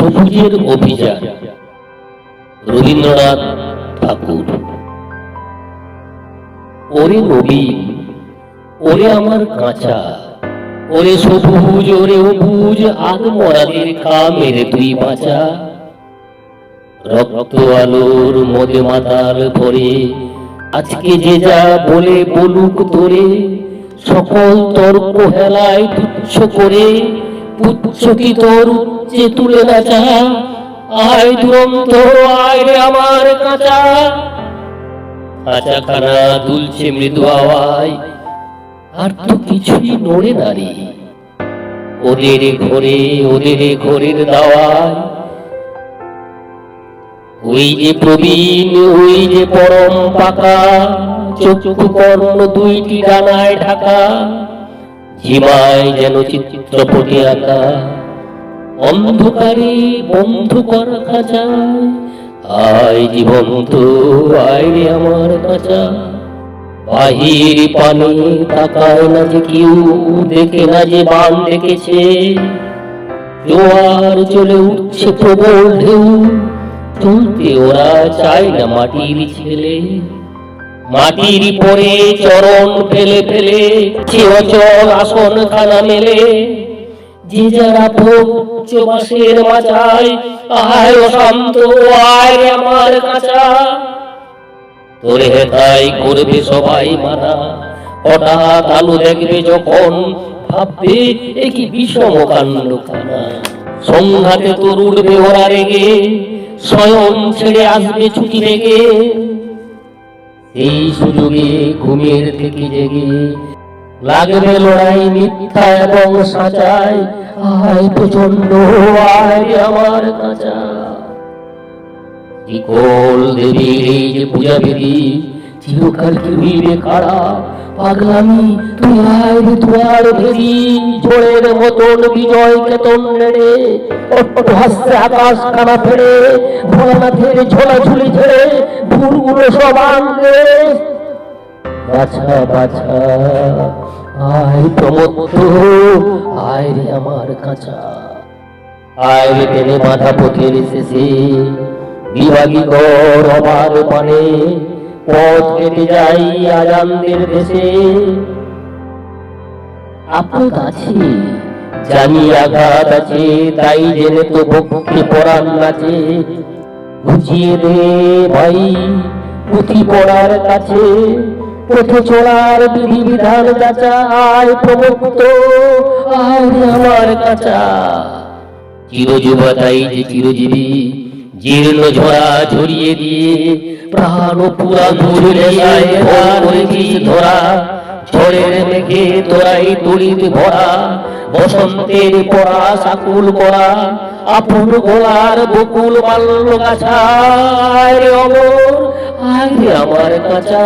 সবুজের অভিযান, রবীন্দ্রনাথ ঠাকুর। ওরে নবীন, ওরে আমার কাঁচা, ওরে সবুজ, ওরে অবুজ, আগ মরাদের কামের তুই বাঁচা। রক্ত আলোর মদে মাতাল ভরে আজকে যে যা বলে বলুক তোরে, সকল তর্ক হেলায় তুচ্ছ করে পুচ্ছটি তোর উচ্চে তুলে নাচা। আয় দুরন্ত, আয় রে আমার কাঁচা। কাঁচাখানা দুলছে মৃদু আওয়াজ, আর তো কিছুই নড়ে না রে। ওদের ঘরে, ওদের ঘরের দাওয়ায়, ওই যে প্রবীণ, ওই যে পরম পাকা, চক্ষু কর্ণ দুইটি ডানায় ঢাকা, ঝিমায় যেন চিত্রপটে আঁকা, অন্ধকারে বন্ধ করা খাঁচায়। আয় জীবন্ত, আয় রে আমার কাঁচা। বাহির পানে তাকায় না যে কেউ, দেখে না যে বান দেখেছে। জোয়ার চলে উঠছে প্রবল ঢেউ, চলতে ওরা চায় না মাটির ছেলে। মাটির পরে চরণ ফেলে ফেলে সে অচল আসন খানা মেলে। যে যারা ভোগ বাঁশের মাচায়, আয় অশান্ত, আয় রে আমার কাঁচা। তোরে হেতাই করবে সবাই মানা, হঠাৎ আলো দেখবে যখন ভাববে এ কি বিষম কাণ্ড খানা। সংঘাতে তোর উঠবে ওরা রেগে, স্বয়ং ছেড়ে আসবে ছুটি লেগে। এই সুযোগে ঘুমের থেকে জেগে লাগবে লড়াই মিথ্যা এবং সাজায়। আয় প্রচন্ড, আয় রে আমার কাঁচা। ইকল দেবীর এই যে পূজা বেদি, চিরকাল কি হইবে খাড়া। পাগলামি তুই আয় রে দুয়ার ভেদি, ঝড়ের মতন বিজয় কেতন নেড়ে হাসছে আকাশ খানা ফেড়ে। ভোলানাথের ঝোলা ঝুলি ঝেড়ে ভুলগুলো সব আনবে। বাছা বাছা, আয় প্রমত্ত, আয় রে আমার কাঁচা। আয় রে টেনে বাঁধা পথের শেষে বিভাগী কর আমার পানে, পথ কেটে যাই আজানদের দেশে। আপদ আছে জানি, আঘাত আছে, তাই জেনে তো ভক্তি পরাণ নাচে। বুঝিয়ে দে ভাই পুঁথি পড়ার কাছে, পথে চলার বিধি বিধান যাচা। আয় প্রমুক্ত, আয় আমার কাঁচা। চিরযুবতাই যে চিরজীবী, জীর্ণ ঝরা ঝরিয়ে দিয়ে প্রাণ পুরা ঘুরে যায় ধরা। ঝড়ের মেঘে তোরাই তড়িৎ ভরা, বসন্তের পরা সাকুল করা, আপন গোলার বকুল মাল্য গাছা। আয় রে অমর, আয় রে আমার কাঁচা।